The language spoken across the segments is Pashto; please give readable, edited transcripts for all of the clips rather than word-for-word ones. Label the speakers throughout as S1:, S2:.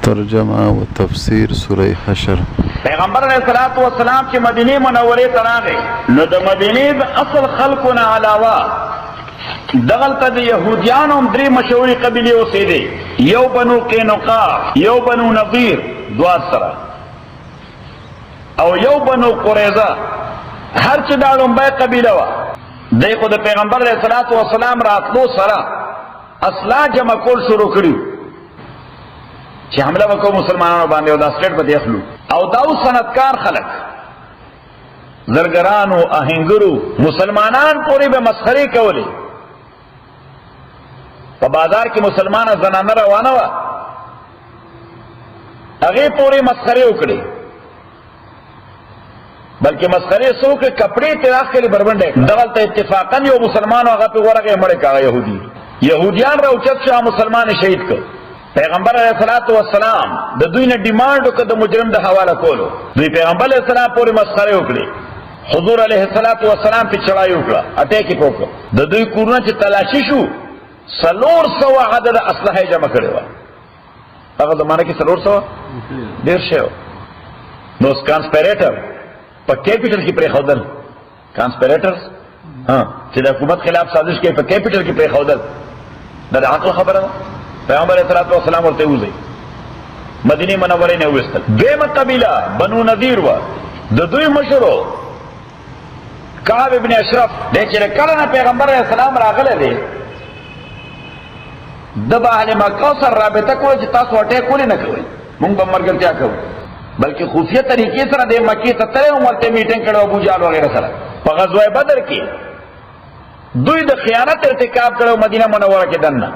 S1: ترجمه و تفسیر سوره حشر.
S2: پیغمبر علیہ الصلوۃ والسلام چې مدینه منوره ته راغی نو د مدینه د اصل خلقونه علاوه دغلته د يهوديانو هم درې مشهوري قبیلې اوسېدې، یو بنو قینقاع، یو بنو نضیر دوا سره، او یو بنو قریظه. هر چې دا لومبۍ قبیله وه، دی خو د پیغمبر علیه الصلوۃ والسلام راتلو سره اصلا جمع کول شروع کړي چې حمله وکړو مسلمانانو باندې او دا سټیټ به دی اخلو. او دا اوس صنعتکار خلک، زرګرانو، آهنګرو، مسلمانان پورې به مسخرې کولې. په بازار کې مسلمانه زنانه روانه وه، هغې پورې مسخرې وکړې، بلکې مسخرې څه وکړې، کپړې ترې راښکلې بربنډې کړه. دغلته اتفاقا یو مسلمان هغه پې ورغی مړې کړه یهودي. یهودیان راوچت شو، مسلمان شهید کړ. پیغمبر علیہ الصلوۃ والسلام د دوی نه ډیمانډ وکړ د مجرم د حواله کولو. دوی پیغمبر علیہ السلام پورې مسخرې وکړې. حضور علیہ الصلوۃ والسلام پې چړای وکړه، اټیک یې وکړ. د دوی کورونه چې تلاشي شو، 400 عدد اسلحه جمع کړې وه. هغه زمانه کې 400 ډېر شی و. نو کانسپیریټر په کیپیټل کې پرېښودل، کانسپیریټرز چې د حکومت خلاف سازش کوي په کیپیټل کې پرېښودل، دا د عقل خبره ده. پیغمبر علیہ الصلوۃ والسلام ورته ووځئ، مدینه منورې نه وویستل. دویمه قبیله بنو نذیر وه، د دوی مشرو کعب ابن اشرف دی چې کله نه پیغمبر علیہ السلام راغلی دی، د به اهل مکه سره رابطه کوله چې تاسو اټیک ولې نه کوئ، موږ به ملګرتیا کوو. بلکې خفیه طریقې سره د مکې ته تللی هم ورته میټینګ کړی ابو جهل وغیره سره. په غزوه بدر کې دوی د خیانت ارتکاب کړی مدینه منوره کې دننه.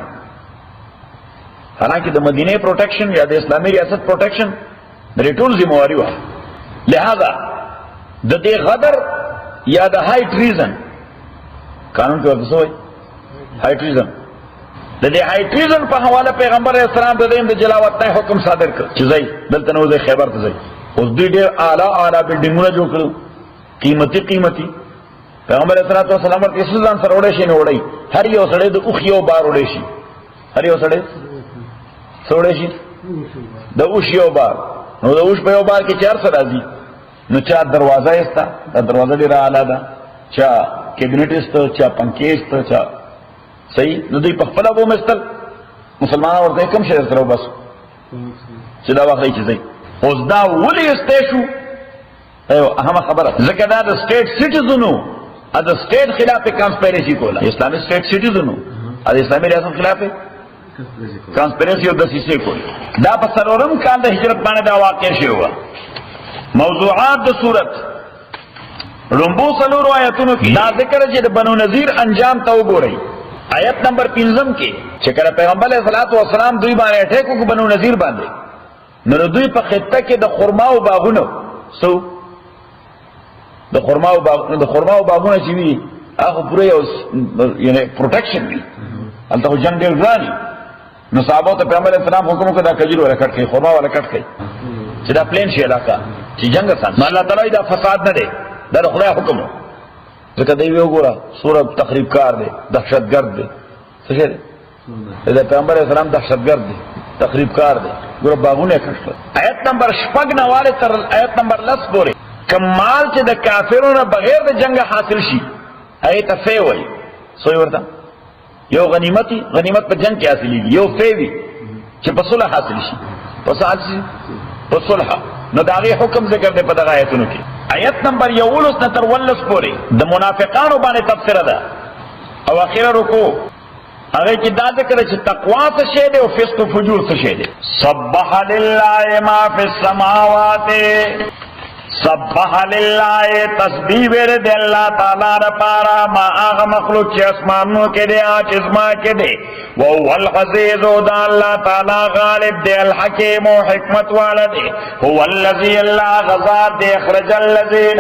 S2: حالانکه د مدینه پروټیکشن یا د اسلامي ریاست پروټیکشن د دې ټول ذمہواري وه. لہذا د دې غدر یا د هائی ټریزن قانون کې ورته څه وایي، هائی ټریزن، د دې هائی ټریزن په حواله پیغمبر علیہ السلام د دې د جلاوط نه حکم صادر کړ چې ځئ دلته نه وځئ، خیبر ته ځئ. اوس دوی ډېر اعلی بلډینګونه جوړ کړل، قیمتي. پیغمبر علیہ السلام ورته هېڅ ځان سره وړی شي نه وړی، هر یو سړی د اوښ یو بار وړی شي، هر یو سړی څه وړی شي، د اوښ یو بار. نو د اوښ په یو بار کې چې هر څه راځي، نو چا دروازه یې سته، دا دروازه ډېره اعلی ده، چا کیبنټ یې سته، چا پنکې یې سته، چا صحیح. نو دوی په خپله به ومېستل، مسلمانان ورته کوم شی سره وبس چې دا واخلئ چې ځئ. اوس دا ولې ایستی شو؟ اهمه خبره، ځکه دا د سټیټ سټیزنو د سټیټ خلاف کانسپیرسي کوله، اسلامي سټیټ سټیزنو د اسلامي ریاست خلاف کانسپیرسي او دسیسې کولې. دا په 4م کال د هجرت باندې دا واقع شوی وه. موضوعات د صورت لومبو 4 آیتونو کې دا ذکر چې د بنو نذیر انجام ته وګورئ. آیت نمبر 5 کې چې کله پیغمبر علیہ الصلوۃ والسلام دوی باندې اٹیک وکړ بنو نذیر باندې، نو دوی په خطه کې د خرما او باغونو د خرما او باغونه چې وي هغه پوره یو یعنی پروټیکشن وي، هلته خو جنګ ډېر ګران وي. نو صحابو ته پیغمبر علیہ السلام حکم وکړ دا کجور ولا کټ کړئ، خرما ولا کټ کړئ چې دا پلین شي علاقه چې جنګ اسان. نو الله تعالی دا فساد نه دی، دا د خدای حکم دی. ځکه دی وګوره سوره تخریب کار دی، دهشتګرد دی. څه شی دی؟ د پیغمبر علیہ السلام دهشتګرد دی، تخریب کار دی. ګوره باغونه یې کټ کړل. آیت نمبر 6 نه والې تر آیت نمبر 10 پورې کوم مال چې د کافرو نه بغیر د جنګ حاصل شي هغې ته فی وایي. څه وایي ورته؟ یو غنیمت په جنګ کې حاصلېږي، یو فی وي چې په صلح حاصل شي، په څه حاصل شي؟ په صلح. نو د هغې حکم ذکر دی په دغه آیتونو کې. آیت نمبر 11 نه تر 19 پورې د منافقانو باندې تبصره ده، او اخیره رکوع هغې کې دا ذکر چې تقوا څه شی دی او فسق و فجور څه شی دی. سبح لله ما فی السماوات، سبح لله تسبیح ور دی اللہ تعالی لپاره ما هغه مخلوق چې اسمانونو کې دی چې زما کې دی، وهو العزیز او دا الله تعالی غالب دی، الحکیم او حکمت والا دی. هو الذی الله غزاد دی اخرج الذین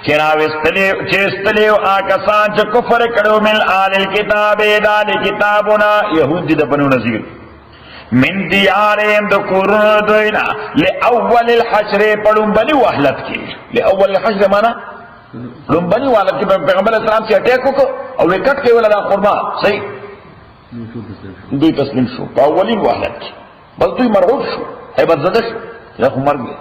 S2: چې راوستلی آکسان چې کفر کړو من آل الکتاب دال کتابنا یهود دی د بنو نذیر، من دیارهم د کورونو دوینا لاول الحشر پړومبني وحلت کې. لاول الحشر معنا لومبني وحلت کې پیغمبر اسلام چې اٹیک وکړ او وکټ کې ولا دا خرما صحیح دوی تسلیم شو په اولین وحلت کې، بل دوی مرعوب شو. هیبت زده شو یا خو مرگ دی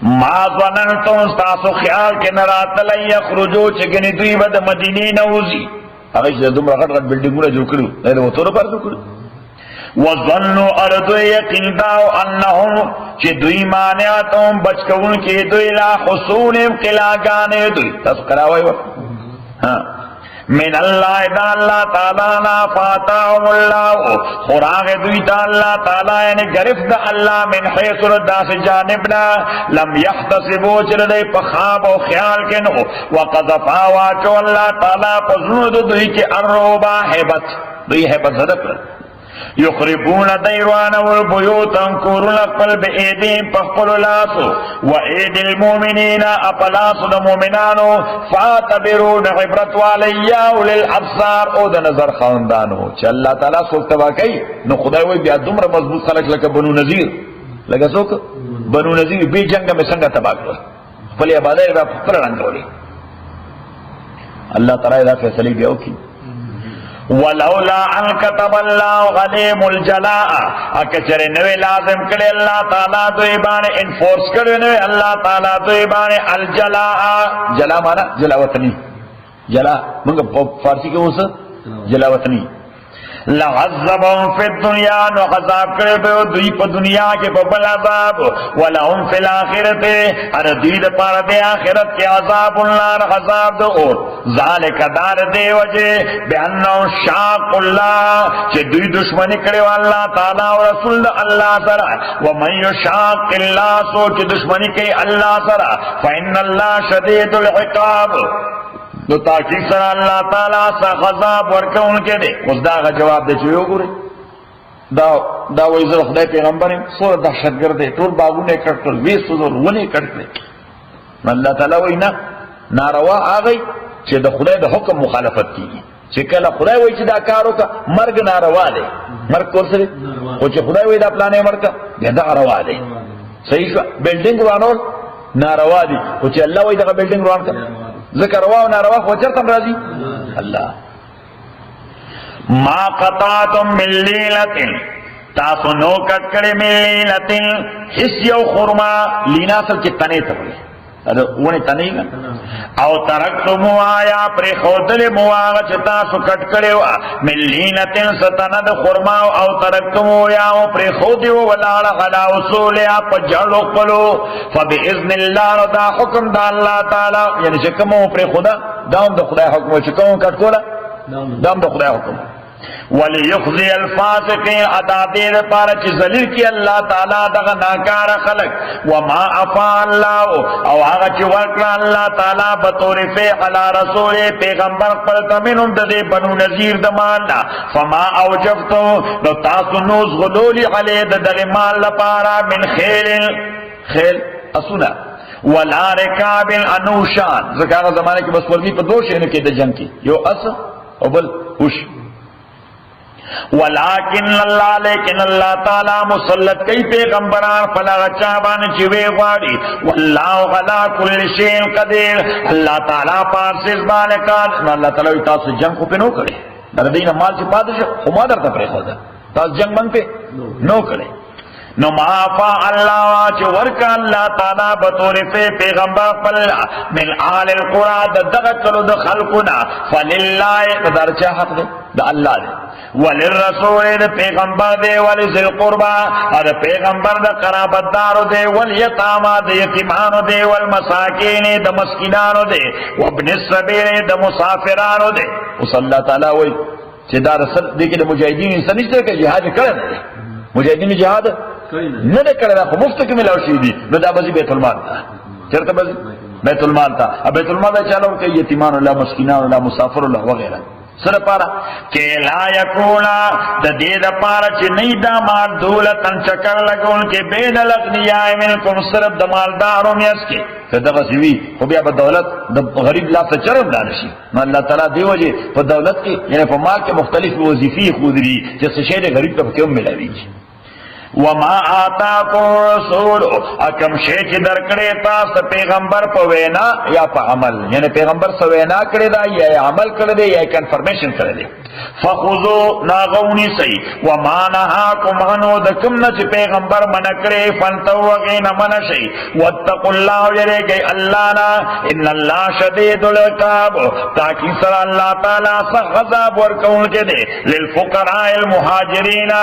S2: ما ظننتم تاسو خیال کې نه راتلی یخرجو چې ګنې دوی به د مدینې نه وځي هغه چې دومره غټ غټ بلډینګونه جوړ کړي دا د وتو لپاره جوړ کړي وظنوا اردو یقین داو انهم چې دوی مانعتهم بچ کوونکي دوی لا حصول قلاګانې دوی تاسو کراوی ها من الله دا الله تعالی نا فاتاهم الله خراغ دوی تا الله تعالی یعنی گرفت الله من حیث داس جانبنا لم يحتسبوا چلدی پخاب و خیال کنو وقذفا واچو الله تعالی پزنود دوی کی الروبا حیبت دوی حیبت صدق یخربون دیروان والبیوتن کورن اقبل بی ایدین پخپل لاسو و اید المومنین اپلاسو دا مومنانو فاتبرون عبرت والیاو للابصار او دا نظر خاندانو چه اللہ تعالی سوک تبا کئی نو خدای وی بیا دمر مضبوط خلق لکا بنو نظیر لگا سوک بنو نظیر بی جنگ میں سنگا تبا کرو پلی عبادت با پخپل رنگولی اللہ تعالی دا فیصلی بیاو کی ولولا ان كتب الله عليهم الجلاء اکچره نوې لازم کړي الله تعالی دوی باندې انفورس کړي نوې الله تعالی دوی باندې الجلاء جلا معنا جلا وطني جلا موږ په فارسی کې اوس جلا وطني لعذبهم فی الدنیا نو عذاب کرے بے دوی پا دنیا کے ببل عذاب ولہم فی الاخرت ار دوی دا پار دے آخرت کے عذاب النار عذاب دا اور ذالک دار دے وجہ بہنو شاق اللہ چے دوی دشمنی کرے واللہ تعالی و رسول دا اللہ سرا ومن یشاق اللہ سو چے دشمنی کرے اللہ سرا فإن اللہ شدید العقاب تو تاکیق سر اللہ تعالیٰ سا غذاب ورکا ان کے دے اس دا کا جواب دے چوئے گو رہے دا ویزر خدای پیغمبر سور دحشت گردے طول باغونے کٹل 20,000 ونی کٹلے اللہ تعالیٰ وینا ناروا آگئی چه دا خدای دا حکم مخالفت کی چه کلا خدای وی چه دا کارو کا مرگ ناروا دے مرگ کول سرے و چه خدای وی دا پلانے مرگ کا دا روا دے صحیح شو بیلڈنگ روانول ناروا دی و چه اللہ وی دا بیلڈنگ روان کا ذکر روا و ناروا خوچرتم رازی اللہ ما قطعتم من لیلت تاسو نو ککڑی من لیلت حس یو خورما لینا سل چی تنے تکڑی اونی تنے گا او ترکتمو آیا پر خودل مواغا چی تاسو کٹکڑی من لیلت ستند خورما او ترکتمو یا پر خودیو ولالا غلا اصولیا پا جلو قلو فبئذن اللہ دا حکم دا اللہ تعالی یعنی چکمو پر خدا دام دا خدای حکم چکمو کٹکولا دام دا خدای حکم وَلِيُخْزِيَ الْفَاسِقِينَ ادا دیر پارا چی ذلیل کی اللہ تعالی دغا ناکار خلق وما افا اللہ او آغا چی ورکلا اللہ تعالی بطور فیح علی رسول پیغمبر قلت منم دے بنو نذیر دمانا فما اوجفتو نو تاسو نوز غلولی علی دغی مال لپارا من خیل اسونا ولا رکاب انوشان زکارہ زمانے کی بس ورزی پر دو شہنو کی دا جنگ کی یو اس او بل اوش ولیکن اللہ لیکن اللہ تعالی مسلط کئی پیغمبران فلاغ چابان چوے غواری واللہ غلا کل شین قدیر اللہ تعالی پارسیز بالکان اللہ تعالی تاسو جنگ کو پہ نو کرے دردین مال سے پادشا خما در تا پرے خودا تاس جنگ من پہ نو کرے نو معافا اللہ چو ورکا اللہ تعالی بطور سے پیغمبر پل من آل القرآن دغکلو دخلقنا فللہ دار چاہ حق دے دا اللہ دے وللرسول دا پیغمبر دے ولذل قربا دا پیغمبر دا قرابت دارو دے والیتاما دا یتیمانو دے والمساکین دا مسکنانو دے وابن السبیل دا مسافرانو دے اس اللہ تعالی وی چی دا رسل دیکھے دا مجاہدین انسان نشتے کہ جہاد کرنے دے مجاہدین جہاد نہ کرے خو مفت کے ملاو شي دي نو دا بزی بیت المال تا چرته بزی بیت المال تا اب بیت المال چالو کہ یتیمان الله مسکینان الله مسافر الله وغیرہ سره پارا کہ لا یکونا د دې د پارا چې نه دا مال دولتن چکر لګون کې بین الاغنیاء منکم صرف د مالدارو میاس کې دغه سوي خو بیا په دولت د غریب لا څه چرم دار شي نو الله تعالی دی وجه په دولت کې یعنی په مال کې مختلف وظیفې خودري چې څه شی د غریب ته کوم ملاوي وما آتاکم رسول اکم شی چې درکړې تاسو پیغمبر په وینا یا په عمل، یعنی پیغمبر سو وینا کړی دا یا عمل کړی دی یا کنفرمیشن کړی دی، فخذوا ناغونی سی، وما نهاکم عنه دکم نه چې پیغمبر منع کړی فانتهوا غین منع شي، واتقوا الله یریږي الله نه، ان الله شدید العقاب، تاکي سره الله تعالی سخت عذاب ورکوونکی دی للفقراء المهاجرین.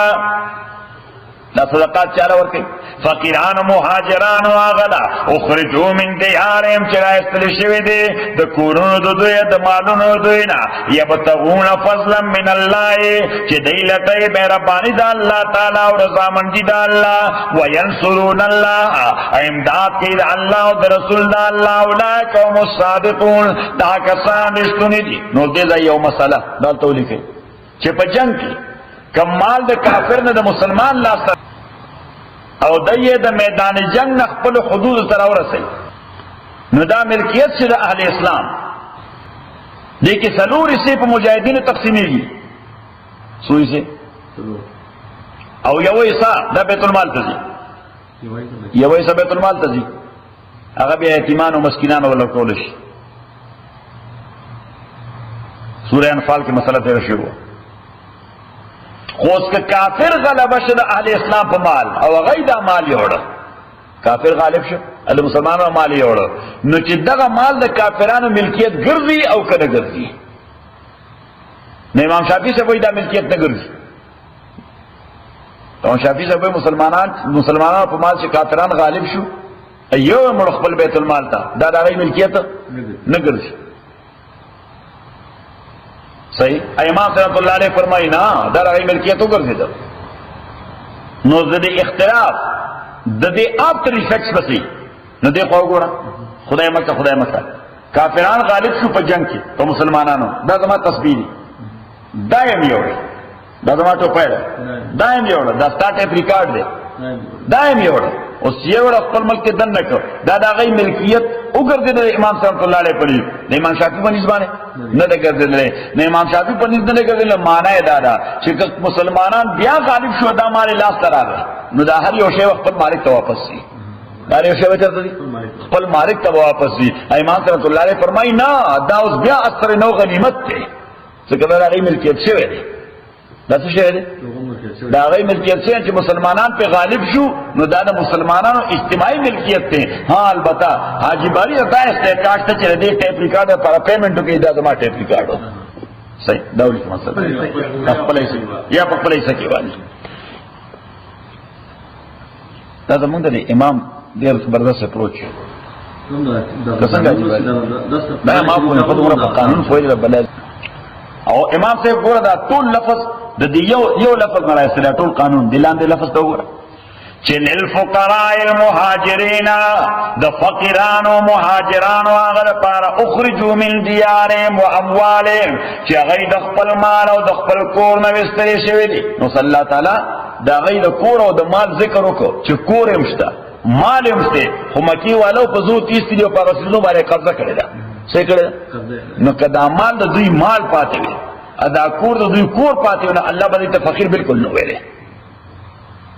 S2: دا صدقات چاله ورکي فقیران مهاجران واغلا اخرجوا من دیارهم چې راایستل شوي دي د کورونو د دوی د مالونو دوی نه، یبتغون فضلا من الله چې دی لټوي مهرباني د الله تعالی او رضامندي د الله، وینصرون الله امداد کوي د الله او د رسول د الله، اولئک هم الصادقون دا کسان رښتوني دي. نو دې ځای یو مسله دلته ولیکئ چې په جنگ کې کمال د کافر نه د مسلمان لاس او دایې د میدان جنگ نه خپل حدود سره ورسي، نو دا ملکیت چې د اهل اسلام دې کې څلور حصې په مجاهدینو تقسیمېږي، څو حصې او یو حصہ د بیت المال ته ځي، یو حصہ بیت المال ته ځي، هغه بیا یتیمان او مسکینانو ورکول شي. سورہ انفال کې مسله تیر شوې وه. خو اس که کافر غلبه شد اهل اسلام په مال او هغه دا مال یوړه، کافر غالب شو د مسلمانانو مال یوړه، نو چې دغه مال د کافرانو ملکیت ګرځي او کنه ګرځي، نه امام شافعي صاحب دا ملکیت نه ګرځي. امام شافعي صاحب مسلمانانو په مال چې کافران غالب شو ایو مړ خپل بیت المال ته، دا د هغه ملکیت نه ګرځي. صحیح امام رحمۃ اللہ علیہ فرمائی نا دا هغه ملکیت وګرځیدل، نو د دې اختلاف د دې افتر افیکټس پسې نو دې خو وګوره خدای مکه کافران غالب شو په جنگ کې په مسلمانانو، دا زما تسبیح دي، دایم یوړي، دا زما ټوپه ده، دایم یوړه، دا سٹارټ ریکارډ دی، دایم یوړه، اوس یو خپل ملک کې دن نه کړ، دا د هغه ملکیت وګرځیدل امام رحمۃ اللہ علیہ په د امام شافعي په نسبت نه ده ګرځیدل، نه امام شافعي په نسبت نه ګرځیدل. معنی دا ده چې مسلمانان بیا غالب شو دا مال لاس ته راغی، نو دا هر یو شی خپل مالک ته واپس شي، دا یو شی ورته دي خپل مالک ته واپس شي. امام رحمۃ اللہ علیہ فرمایي نه دا اوس بیا اثر نو غنیمت دی، څنګه دا هغه ملکیت شوی دی، دا څه شی دی، دا هغه ملکیت چې مسلمانان په غالب شو، نو دا د مسلمانانو اجتماعي ملکیت دی. ها البته حاجی باری دا استحقاق ته چې دې ټیپ ریکارډ لپاره پیمنټ کوي، دا زما ټیپ ریکارډ صحیح دا ولې مسله خپل ایسه یا په خپل ایسه کې وایي. دا زمونږ د امام ډېر زبردست اپروچ څنګه دی دا ما په دغه په قانون فویل بل او امام صاحب ګوره دا ټول لفظ د دې یو لفظ نه راځي، ټول قانون دلاندې لفظ ته وګوره چې للفقراء المهاجرین د فقیرانو مهاجرانو هغه لپاره اخرجوا من دیارهم واموالهم چې هغه د خپل مال او د خپل کور نه وستري شوی دي. نو صلی الله تعالی دا هغه د کور او د مال ذکر وکړو چې کور هم شته مال هم شته، خو مکی والو په زور 30 دی په رسولو باندې قبضه کړی دا څه کړی، نو کدا مال د دوی مال پاتې وي ادا کور د دوی کور پاتې وي، الله باندې ته فقیر بالکل نه ویلې.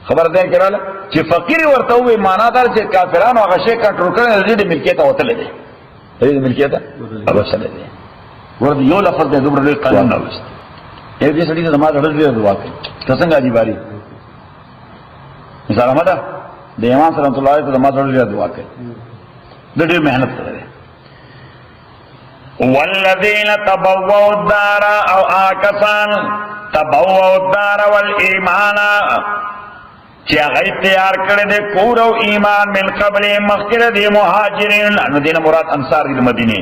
S2: خبر ده کړه چې فقیر ورته وي معنا دار چې کافرانو هغه شی کنټرول کړي د دې ملکیت او تل دي، دې ملکیت او وسل دي. ورته یو لفظ د دوبره قانون نه وست یو دې سړي زما د ډېر دعا کوي څنګه دی باري مثال ما ده د امام صلی الله علیه وسلم د ډېر دعا کوي د ډېر مهنت کوي. والذین تبوؤوا الدار او آکسان تبوؤوا الدار والایمان چې هغه تیار کړی دی کور او ایمان من قبل مخکې د مهاجرین، نو دینه مراد انصار د مدینه،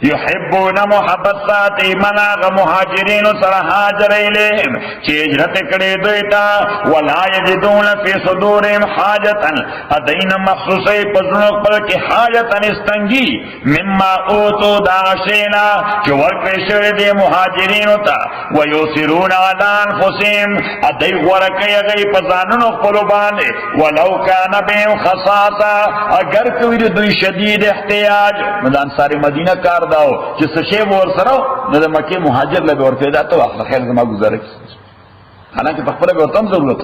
S2: یحبون محبت ساتي من هغه مهاجرینو سره هاجر الیهم چې هجرت کړی دوی ته، ولا یجدون فی صدورهم حاجتا ادین مخصوصی پزړو خپل کې حاجتا استنگی مما اوتو دا شینا چې ورکړی شوی دی مهاجرینو ته، ویؤثرون علی انفسهم ادی ورکړی هغه په ځانونو خپل باندې ولو کان بهم خصاصه اگر کوي دوی شدید احتیاج. مدان ساری مدینه کار داو چې څه شی ور سره نه د مکه مهاجر له ورته دا ته اخر خیر زما گزاره کی، حالانکه په خپل به تم ضرورت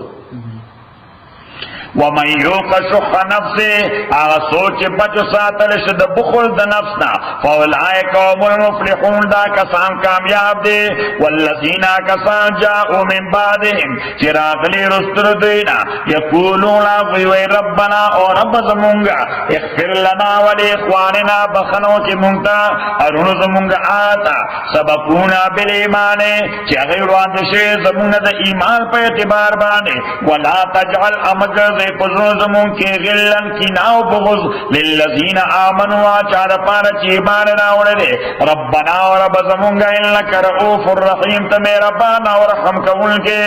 S2: ومن یوق شح نفسه آغا سوچ بچو ساتلش د بخل د نفسنا فاولائک هم المفلحون دا کسان کامیاب دے والذین کسان جاؤ من بعدهم چراغلی رستر دینا یقولون وی ربنا او رب زمونگا اغفر لنا ولی اخواننا بخنو چی مونگتا ارون زمونگا آتا سبقونا بالایمان چی غیر واندشے زمونگا دا ایمان پہ اعتبار بانے ولا تجعل امجر پزرو زمون کی غلن کی ناو بغض للذین آمنوا چاہتا پارا چی ایمان ناوڑے دے ربنا و رب زمونگا انلک رعوف الرحیم تا میرا بانا و رحم کون کے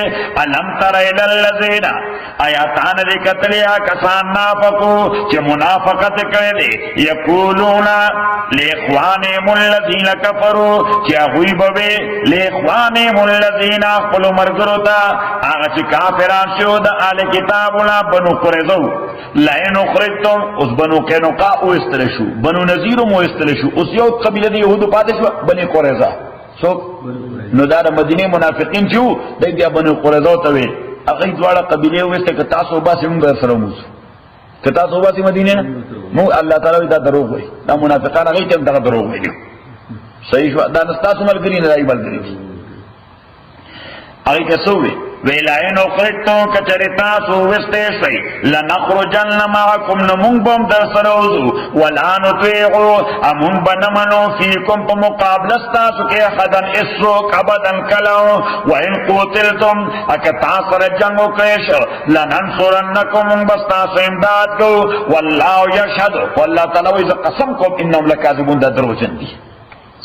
S2: علم تر الالذین آیاتان دے قتلیا کسان نافقو چی منافقت کرے دے یقولون لیخوانیم الذین کفرو چی اغوی بوے لیخوانیم الذین قلو مرگروتا آغا چی کافران شو دا آل کتابونا بنو قرزو لائن اخرجتم اس بنو قینقاع او استرشو بنو نذیرم او استرشو اس یو قبیلہ دی یهودو پادشو بنی قرزا سو نو دا مدینه منافقین چیو دی بیا بنو قرزو تاوی اغی دوارا قبیلے ہوئے کہ تاسو باسی من بیر سرموز کہ تاسو باسی مدینه مو اللہ تعالی دا دروغ ہوئی دا منافقان اغی چیم دا دروغ ہوئی صحیح شو دا نستاسو ملگرین دا ای ملگرین اغی کسو ہوئی ویلائن اخرجتوں کچرتا سو وستیشوی لنخرجن معکم نمونگ بم در سروزو ولا نطویعو امون بنمنو فیکم پا مقابلستا سکے خدن اسروک عبدن کلو وین قوتلتم اکتا سر جنگو کیش لننصرنکم منگ بستا سو امداد کو واللہ یشہد واللہ تعالی قسم کم انہم لکاذبون دا دروجن دی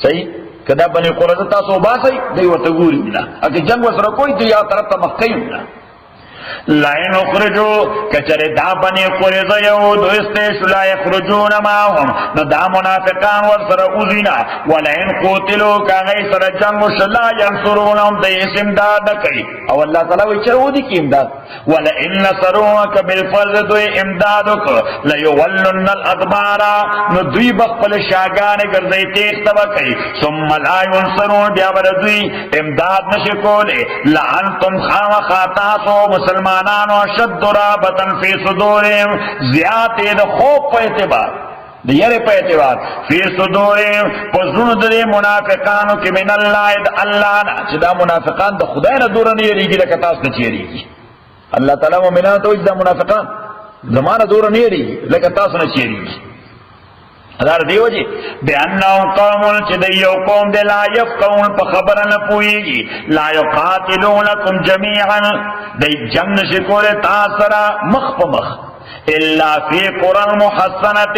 S2: صحیح کدا بنی قرزه تاسو باسی دی ورته ګوري نه اګه جنگ وسره کوئی دی یا طرف ته مخکې نه لائن اخرجو کچره دا بنی قرزه یو دوسته لا یخرجون معهم نو دا منافقان ورسره اوزینا ولئن قتلوا کغی سره جنگ وشلا ينصرونهم د امداد کوي او الله تعالی وی چرو دي کی امداد ولئن نصروك بالفرض دو امدادک ليولن الادبار نو دوی بخل شاگان ګرځي تیز تبا کوي ثم لا ينصرون بیا ور دوی امداد نشکوله لعنتم خامخاتاسو مسلمانانو شد رابطن فی صدورهم زیادت دا خوب پا اعتبار دا یری پا اعتبار فی صدورهم پزرون دا منافقانو کی من اللہ دا اللہ نا چی دا منافقان دا خدای نا دورا نیریگی دا کتاس نا چیریگی اللہ تعالی مومنان تو دا منافقان زمان دورا نیریگی لکتاس نا چیریگی ادار دیو جی بیانناو قومون چی دیو قوم دے لا یفقون پا خبرن پوئیگی لا یقاتلونکم جمیعا دی جنگ شکور تاثرا مخ پا مخ الا فی قرآن محسنت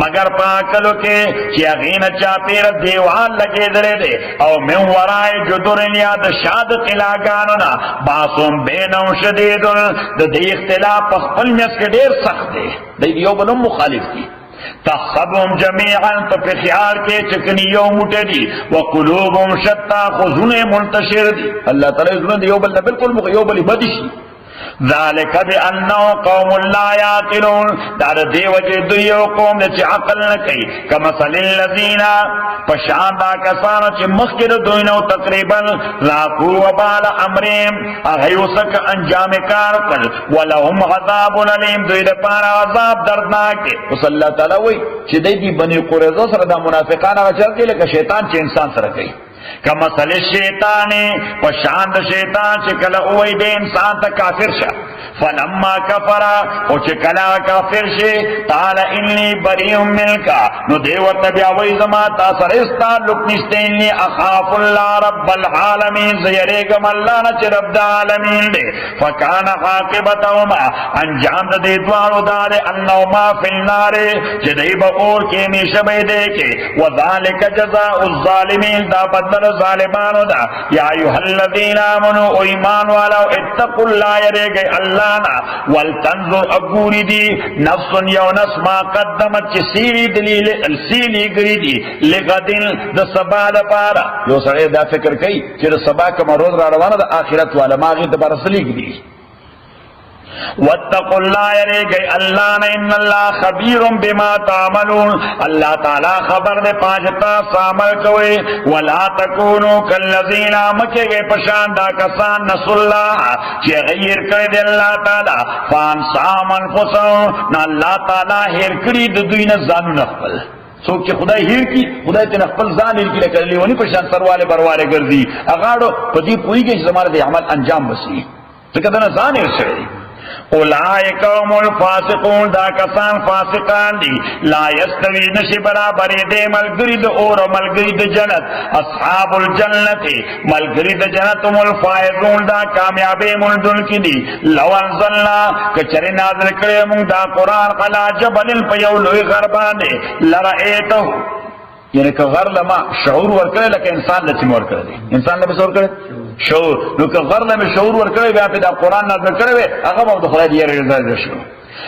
S2: مگر پاکلو کے چی اغین چاپیر دیوان لگے درے دے او من ورائی جدرن یاد شاد قلاگانونا باسم بینم شدیدن دی اختلاف پخپل میس کے دیر سخت دے دی دیو بنم مخالف دی تحسبهم جميعا تو پہ خیال کے چکنی یوم اٹھے دی وقلوبهم شتا خزون منتشر دی اللہ تعالی زنون دی یوبل بالکل یوبلی بدشی ذالک بانہو قوم لا یاقلون دار دی وجہ دیو قوم چی عقل نکی کمثل الذین پشاندہ کسانا چی مخیر دوینو تقریبا لاقو وبال امریم اغیوسک انجام کار کل ولہم عذاب علیم دوید پارا عذاب دردناک اس اللہ تعالی وی چی دی بنی قرزہ سر دا منافقان اگر چل دی لکا شیطان چی انسان سر کئی کمثل الشیطان پشاند شیطان چکل اوئی دے انسان تا کافر شا فلما کفرا او چکلا کافر شے قال انی بریم ملکا نو دیور تبیاوی زمان تا سرستا لکنشتے انی اخاف اللہ رب العالمین زیریگم اللہ نچ رب دا عالمین دے فکان حاقبتهما انجام دے دوارو دارے انہما فی النار جدی بقور کے میشبے دے کے وذالک جزاء الظالمین دا بدل ظالمانو دا یا ایوہ الذین آمنوا او ایمان والا اتقوا اللہ یرے گئے اللہ نا والتنظر اگوری دی نفس یو نفس ما قدمت چی سیلی دلیل سیلی گری دی لغدن دا سبا دا پارا یو سڑے دا فکر کئی چی دا سبا کما روز را روانا دا آخرت والا ماغی دا برسلی گری واتقوا الله یریږئ الله نه ان الله خبیر بما تعملون الله تعالی خبر دے پاجتا عمل کوي ولا تکونوا كالذین مکه پشان دا کسان نسوا الله چې غیر کړی دی الله تعالی فانساهم انفسهم نه الله تعالی هیر کړی د دوی نه ځانونه خپل څوک چې خدای هیر کی خدای ته خپل ځان هیر کی لکه لیونی پشان سرواله برواله ګرځي اغاړو په دې پوریږي چې زماره د عمل انجام وسی ځکه دا ځان هیر شوی اولئک هم الفاسقون دا کسان فاسقان دي لا یستوی نشی برابر دے ملګری د اور ملګری د جنت اصحاب الجنت ملګری د جنت هم الفائزون دا کامیابی مندل کی دي لو انزلنا کچری نازل کړي موږ دا قران علی جبل په یو لوی غر باندې لرایته یعنی که غر لما شعور ورکړي لکه انسان لته مور کړی انسان له شعور کړي شعور نو که غر لما شعور ورکړي بیا په دا قران نازل کړي هغه به د خدای دی رضا شو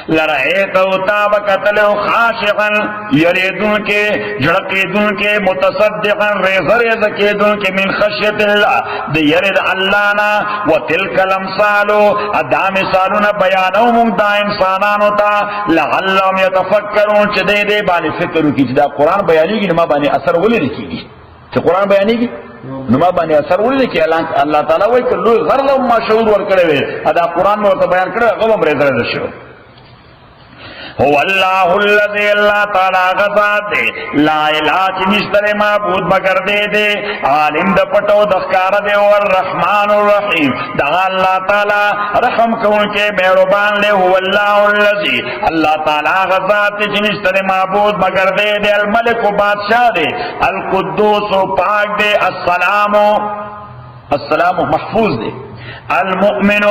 S2: لرایته تابقتل خاشعا یریدون کے جھڑکیدون کے متصدقا ریزر زکیدون کے من خشیت اللہ دی یرد اللہ نا وتلک الامثال ادا مثالنا بیانو مونږ دا انسانانو ته لعلهم يتفکرون چې دې باندې فکر وکړي چې دا قران بیانېږي نو ما باندې اثر ولې کیږي چې قران بیانېږي نو ما باندې اثر ولې کې الله تعالی وایي کله غر له ما شعور ورکړي وي ادا قران ورته بیان کړو هغه هم ریزر شو هو الله الذي الله تعالی غزاد دے لا الہ نشتر معبود مگر دے عالم د پټو د ښکار دے او الرحمن الرحیم دا الله تعالی رحم کون کے مہربان لے هو الله الذي الله تعالی غزاد نشتر معبود مگر دے الملک بادشاہ دے القدوس پاک دے السلام محفوظ دے المؤمن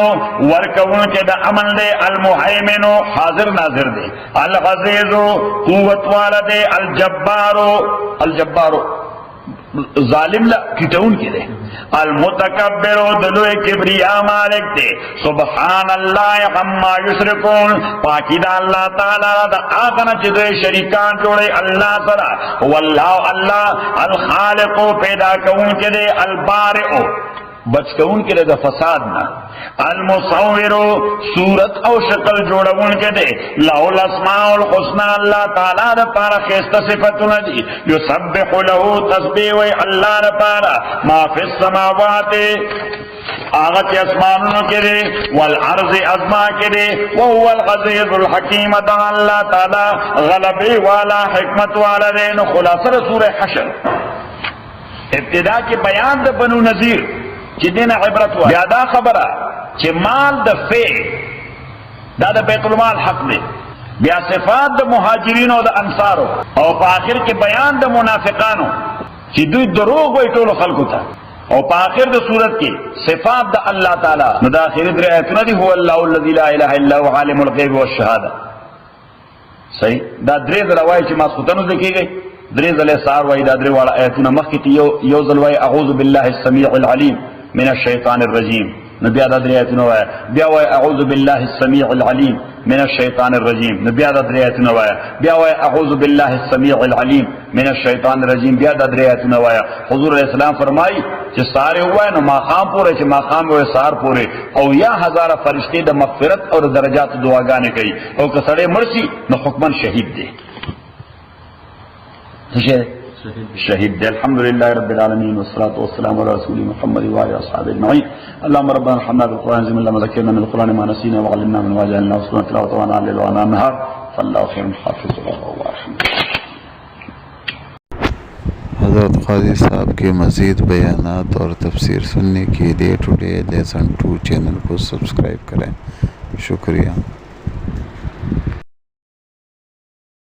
S2: ورکون کے دا امن دے المحیمن حاضر ناظر دے العزیز قوت والا دے الجبار ظالم لا کٹون کے دے المتکبر دلوے کبریا مالک دے سبحان اللہ عما یشرکون پاکی دا اللہ تعالی دا آغنا چدوے شریکان جوڑے اللہ سرا واللہ اللہ الخالق پیدا کون کے دے البارئ بچ کون کے لئے فساد نا المصور صورت او شکل جوڑون کے دے لہو الاسماء الحسنى اللہ تعالیٰ دا پارا خیست صفتنا دی یسبح لہو تسبیح وی اللہ دا پارا ما فی السماوات آغت اسمانوں کے دے والعرض ازما کے دے وہو العزیز الحکیم دا اللہ تعالیٰ غلبی والا حکمت والا دے نو خلاصر سورہ حشر ابتدا کے بیان دا بنو نذیر چې دین عبرت وا بیا دا خبره چې مال د فی دا د بیت المال حق دی بیا صفات د مهاجرین او د انصارو او په اخر کې بیان د منافقانو چې دوی دروغ وایي ټول خلکو ته او په اخر د صورت کې صفات د الله تعالی نو د اخر درې آیتونه دي هو الله الذي لا اله الا هو عالم الغیب والشهاده صحیح دا درې ځله وایي چې ما خدانو ذکیږي درې ځله سار وایي دا درې واړه آیتونه مخکې یو ځل وایي اعوذ بالله السميع العليم من الشیطان الرجیم نبی آدھا دریاتو نوایا بیاوائے اعوذ باللہ السمیع العلیم من الشیطان الرجیم نبی آدھا دریاتو نوایا بیاوائے اعوذ باللہ السمیع العلیم من الشیطان الرجیم بیادا دریاتو نوایا حضور علیہ السلام فرمائی کہ سارے ہوئے نو ماخام پورے چھ ماخام ہوئے سار پورے او یا ہزار فرشتے دا مغفرت اور درجات دعاگانے کئی او کسڑے مرسی نو حکمن شہید دے شهيد الحمد لله رب العالمين والصلاة والسلام على رسول محمد وعلى أصحابه أجمعين اللهم ربنا ارحمنا بالقرآن زي ما ذكرنا من القرآن ما نسينا وعلمنا من واجعلنا وسلم تلاوة وانا على الليل وانا النهار فالله خير حافظ الله ورحمه
S1: حضرت قاضی صاحب کے مزید بیانات اور تفسیر سننے کے لیے ٹوڈے لیسن 2 چینل کو سبسکرائب کریں. شکریہ.